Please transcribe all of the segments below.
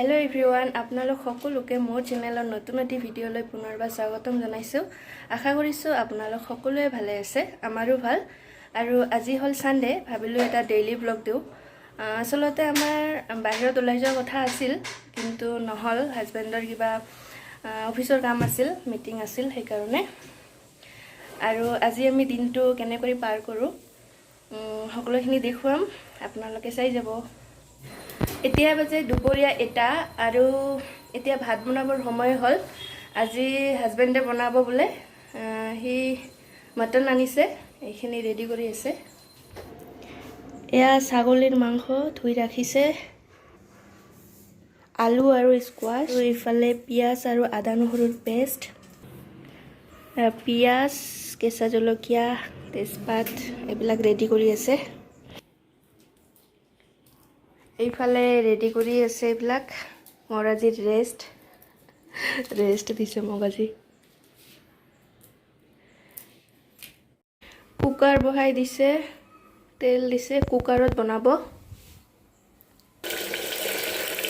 Hello everyone, আপোনালোক সকলোকে মোৰ চেনেলৰ নতুন এটি ভিডিঅ'লৈ পুনৰবাৰ স্বাগতম জনাইছো। আশা কৰিছো আপোনালোক সকলোৱে ভালে আছে, আমাৰো ভাল। আৰু আজি হল সানডে, ভাবিলো এটা ডেইলি ব্লগ দিও। আসলতে আমাৰ বাহিৰত ওলাই যোৱাৰ কথা আছিল, কিন্তু নহল, হাজবেণ্ডৰ কিবা অফিচৰ কাম আছিল, মিটিং আছিল সেইকাৰণে। আৰু আজি আমি দিনটো কেনেকৈ পাৰ কৰো সকলোখিনি দেখুৱাম, আপোনালোকে চাই যাব। এতিয়া বাজে দুপৰীয়া 1টা আৰু এতিয়া ভাত বনাবৰ সময় হল। আজি হাজবেণ্ডে বনাব বোলে, হি মটন আনিছে, এইখিনি ৰেডি কৰি আছে। এয়া ছাগলীৰ মাংস ধুই ৰাখিছে, আলু আৰু স্কোৱাশ, আৰু ইফালে পিয়াজ আৰু আদা নহৰুৰ পেষ্ট, পিয়াজ, কেঁচা জলকীয়া, তেজপাত এইবিলাক ৰেডি কৰি আছে। এইফালে ৰেডি কৰি আছে এইবিলাক। মোৰ আজি ৰেষ্ট দিছে মোক আজি। কুকাৰ বহাই দিছে, তেল দিছে, কুকাৰত বনাব।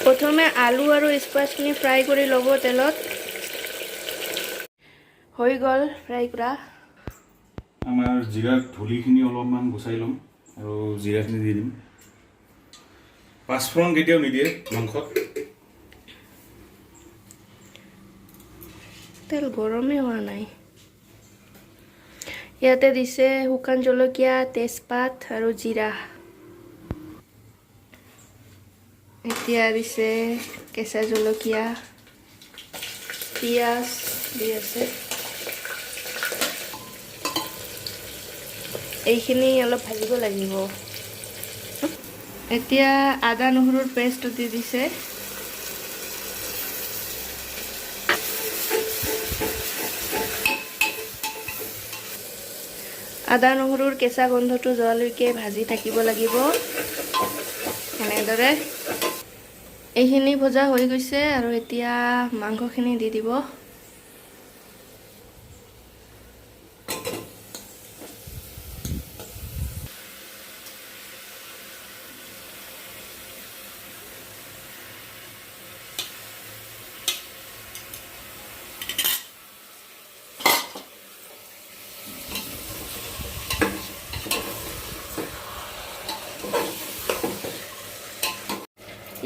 প্ৰথমে আলু আৰু স্কোৱাশখিনি ফ্ৰাই কৰি ল'ব তেলত। হৈ গ'ল ফ্ৰাই কৰা। আমাৰ জিৰাৰ ধূলিখিনি অলপমান গুচাই ল'ম আৰু জিৰাখিনি দি দিম। পাঁচফোৰণ কেতিয়াও নিদিয়ে মাংসত। তেল গৰমে হোৱা নাই। ইয়াতে দিছে শুকান জলকীয়া, তেজপাত আৰু জিৰা। এতিয়া দিছে কেঁচা জলকীয়া, পিয়াজ দি আছে। এইখিনি অলপ ভাজিব লাগিব। এতিয়া আদা নহৰুৰ পেষ্ট দি দিছে। আদা নহৰুৰ কেঁচা গন্ধটো যোৱালৈকে ভাজি থাকিব লাগিব এনেদৰে। এইখিনি ভজা হৈ গৈছে আৰু এতিয়া মাংসখিনি দি দিব।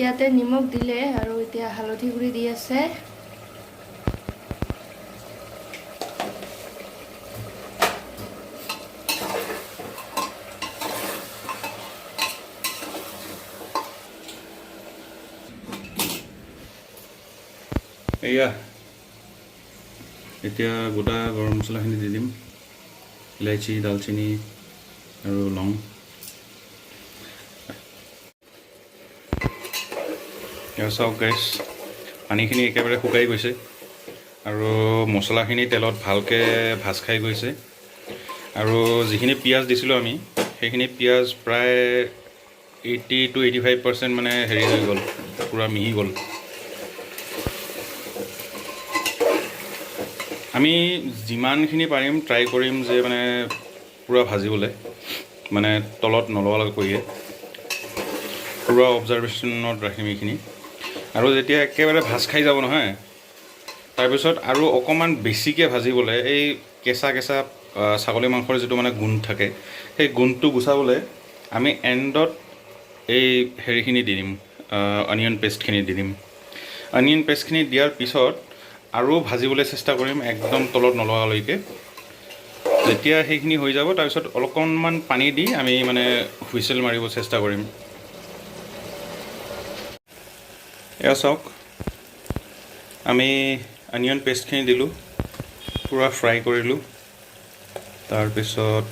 ইয়াতে নিমখ দিলে আৰু এতিয়া হালধি গুড়ি দি আছে। এয়া এতিয়া গোটা গৰম মছলাখিনি দি দিম, ইলাইচি, দালচিনি আৰু লং। চাওক গাইছ, পানীখিনি একেবাৰে শুকাই গৈছে আৰু মছলাখিনি তেলত ভালকৈ ভাজ খাই গৈছে। আৰু যিখিনি পিঁয়াজ দিছিলোঁ আমি, সেইখিনি পিঁয়াজ প্ৰায় 80 to 85% মানে হেৰি হৈ গ'ল, পূৰা মিহি গ'ল। আমি যিমানখিনি পাৰিম ট্ৰাই কৰিম যে মানে পূৰা ভাজিবলৈ, মানে তলত নলগালৈকে পূৰা অবজাৰ্ভেশ্যনত ৰাখিম এইখিনি। আৰু যেতিয়া একেবাৰে ভাজ খাই যাব নহয়, তাৰপিছত আৰু অকণমান বেছিকৈ ভাজিবলৈ এই কেঁচা ছাগলী মাংসৰ যিটো মানে গোন্ধ থাকে, সেই গোন্ধটো গুচাবলৈ আমি এণ্ডত এই হেৰিখিনি দি দিম, অনিয়ন পেষ্টখিনি দি দিম। অনিয়ন পেষ্টখিনি দিয়াৰ পিছত আৰু ভাজিবলৈ চেষ্টা কৰিম একদম তলত নলগালৈকে। যেতিয়া সেইখিনি হৈ যাব, তাৰপিছত অকণমান পানী দি আমি মানে হুইচেল মাৰিব চেষ্টা কৰিম। এয়া চাওক, আমি অনিয়ন পেষ্টখিনি দিলোঁ, পূৰা ফ্ৰাই কৰিলোঁ। তাৰপিছত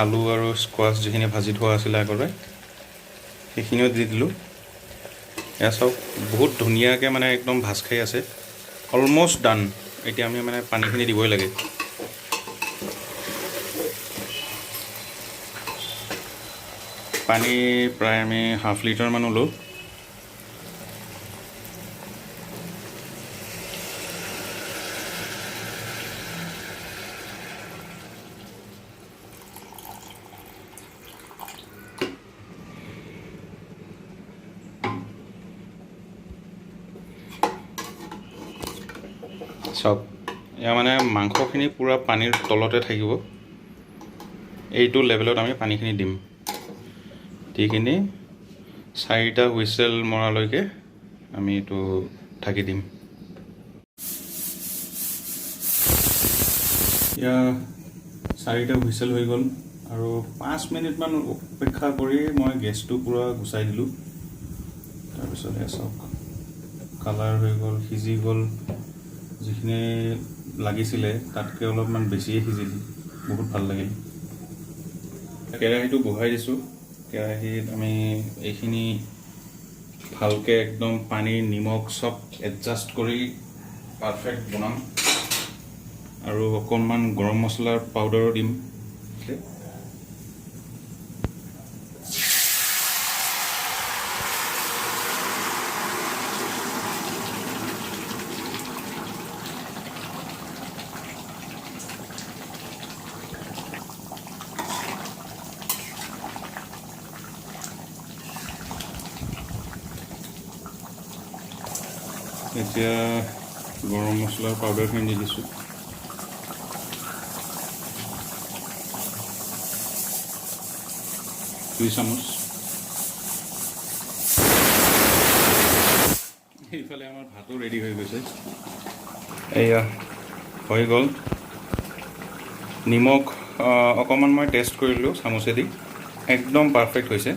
আলু আৰু স্কোৱাছ যিখিনি ভাজি থোৱা আছিলে আগতে, সেইখিনিও দি দিলোঁ। এয়া চাওক, বহুত ধুনীয়াকৈ মানে একদম ভাজ খাই আছে, অলমষ্ট ডান। এতিয়া আমি মানে পানীখিনি দিবই লাগে। পানী প্ৰায় আমি ½ লিটাৰমান ল'লোঁ। চাওক এয়া মানে মাংসখিনি পূৰা পানীৰ তলতে থাকিব এইটো লেভেলত আমি পানীখিনি দিম দি কিনি 4টা হুইচেল মৰালৈকে আমি এইটো ঢাকি দিম এতিয়া 4টা হুইচেল হৈ গ'ল আৰু 5 মিনিটমান অপেক্ষা কৰি মই গেছটো পূৰা গুচাই দিলোঁ তাৰপিছত চাওক কালাৰ হৈ গ'ল সিজি গ'ল যিখিনি লাগিছিলে তাতকৈ অলপমান বেছিয়ে সিজিল বহুত ভাল লাগিল কেৰাহীটো বহাই দিছোঁ কেৰাহীত আমি এইখিনি ভালকৈ একদম পানী নিমখ চব এডজাষ্ট কৰি পাৰফেক্ট বনাম আৰু অকণমান গৰম মছলাৰ পাউডাৰো দিম এতিয়া গৰম মছলাৰ পাউডাৰখিনি দি দিছোঁ দুই চামুচ এইফালে আমাৰ ভাতো ৰেডি হৈ গৈছে এয়া হৈ গ'ল নিমখ অকণমান মই টেষ্ট কৰিলোঁ চামুচেদি একদম পাৰফেক্ট হৈছে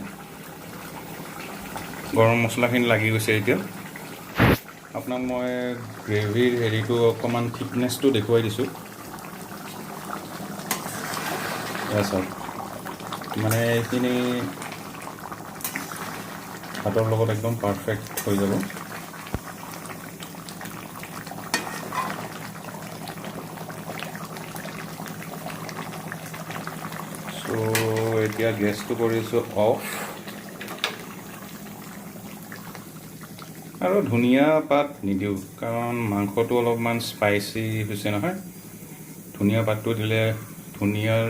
গৰম মছলাখিনি লাগি গৈছে এতিয়া আপোনাক মই গ্ৰেভিৰ হেৰিটো অকণমান থিকনেছটো দেখুৱাই দিছোঁ এয়া চাওক মানে এইখিনি ভাতৰ লগত একদম পাৰফেক্ট হৈ যাব চ' এতিয়া গেছটো কৰিছোঁ অফ আৰু ধনিয়া পাত নিদিওঁ কাৰণ মাংসটো অলপমান স্পাইচি হৈছে নহয় ধনিয়া পাতটো দিলে ধনিয়াৰ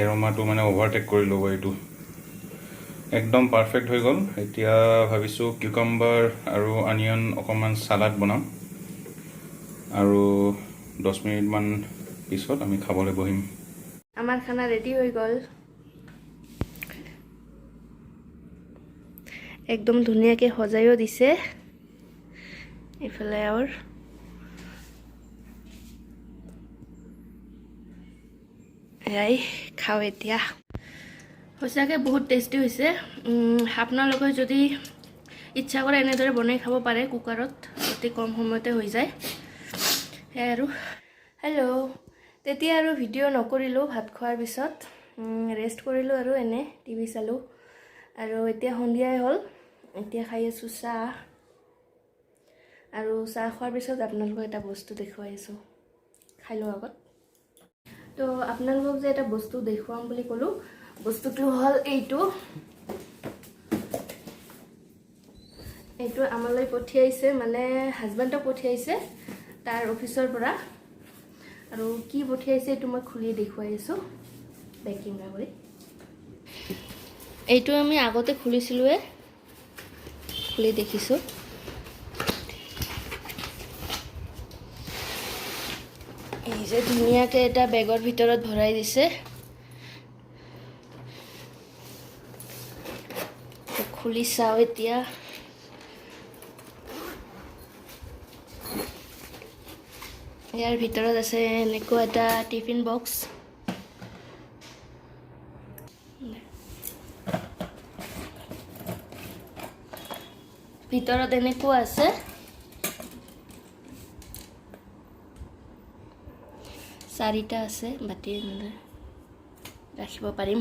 এৰমাটো মানে অভাৰটেক কৰি ল'ব এইটো একদম পাৰফেক্ট হৈ গ'ল এতিয়া ভাবিছোঁ কিউকাম্বাৰ আৰু অনিয়ন অকণমান চালাড বনাম আৰু 10 মিনিটমান পিছত আমি খাবলৈ বহিম আমাৰ খানা ৰেডি হৈ গ'ল একদম ধুনীয়াকৈ সজাইও দিছে এইফালে আৰু এয়াই খাওঁ এতিয়া সঁচাকৈ বহুত টেষ্টি হৈছে আপোনালোকে যদি ইচ্ছা কৰে এনেদৰে বনাই খাব পাৰে কুকাৰত অতি কম সময়তে হৈ যায় সেয়াই আৰু হেল্ল' তেতিয়া আৰু ভিডিঅ' নকৰিলোঁ ভাত খোৱাৰ পিছত ৰেষ্ট কৰিলোঁ আৰু এনে টিভি চালোঁ আৰু এতিয়া সন্ধিয়াই হ'ল এতিয়া খাই আছোঁ চাহ আৰু চাহ খোৱাৰ পিছত আপোনালোকক এটা বস্তু দেখুৱাই আছোঁ খাই লওঁ আগত তো আপোনালোকক যে এটা বস্তু দেখুৱাম বুলি ক'লোঁ বস্তুটো হ'ল এইটো আমালৈ পঠিয়াইছে মানে হাজবেণ্ডক পঠিয়াইছে তাৰ অফিচৰ পৰা আৰু কি পঠিয়াইছে এইটো মই খুলি দেখুৱাই আছোঁ পেকিং কৰি এইটো আমি আগতে খুলিছিলোঁৱে খুলি দেখিছোঁ এই যে ধুনীয়াকৈ এটা বেগৰ ভিতৰত ভৰাই দিছে খুলি চাওঁ এতিয়া ইয়াৰ ভিতৰত আছে এনেকুৱা এটা টিফিন বক্স ভিতৰত এনেকুৱা আছে চাৰিটা আছে বাতি ৰাখিব পাৰিম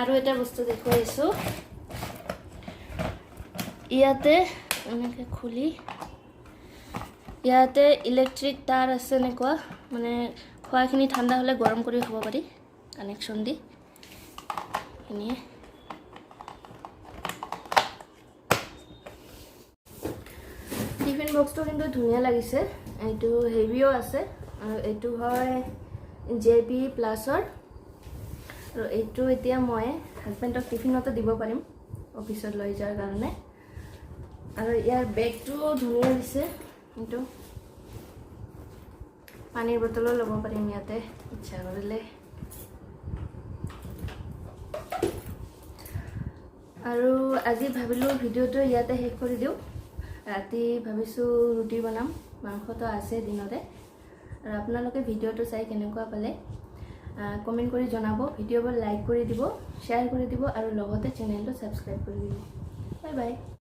আৰু এটা বস্তু দেখুৱাইছোঁ ইয়াতে এনেকৈ খুলি ইয়াতে ইলেক্ট্ৰিক তাৰ আছে এনেকুৱা মানে খোৱাখিনি ঠাণ্ডা হ'লে গৰম কৰি খাব পাৰি কানেকশ্যন দি এনে টিফিন বক্সটো কিন্তু ধুনীয়া লাগিছে এইটো হেভিও আছে আৰু এইটো হয় JB প্লাছৰ আৰু এইটো এতিয়া মই হাজবেণ্ডক টিফিনতে দিব পাৰিম অফিচত লৈ যোৱাৰ কাৰণে আৰু ইয়াৰ বেগটোও ধুনীয়া দিছে কিন্তু পানীৰ বটলো ল'ব পাৰিম ইয়াতে ইচ্ছা কৰিলে আৰু আজি ভাবিলোঁ ভিডিঅ'টো ইয়াতে শেষ কৰি দিওঁ ৰাতি ভাবিছোঁ ৰুটি বনাম মাংসটো আছে দিনতে আৰু আপোনালোকে ভিডিঅ'টো চাই কেনেকুৱা পালে কমেণ্ট কৰি জনাব ভিডিঅ'বোৰ লাইক কৰি দিব শ্বেয়াৰ কৰি দিব আৰু লগতে চেনেলটো ছাবস্ক্ৰাইব কৰি দিব বাই বাই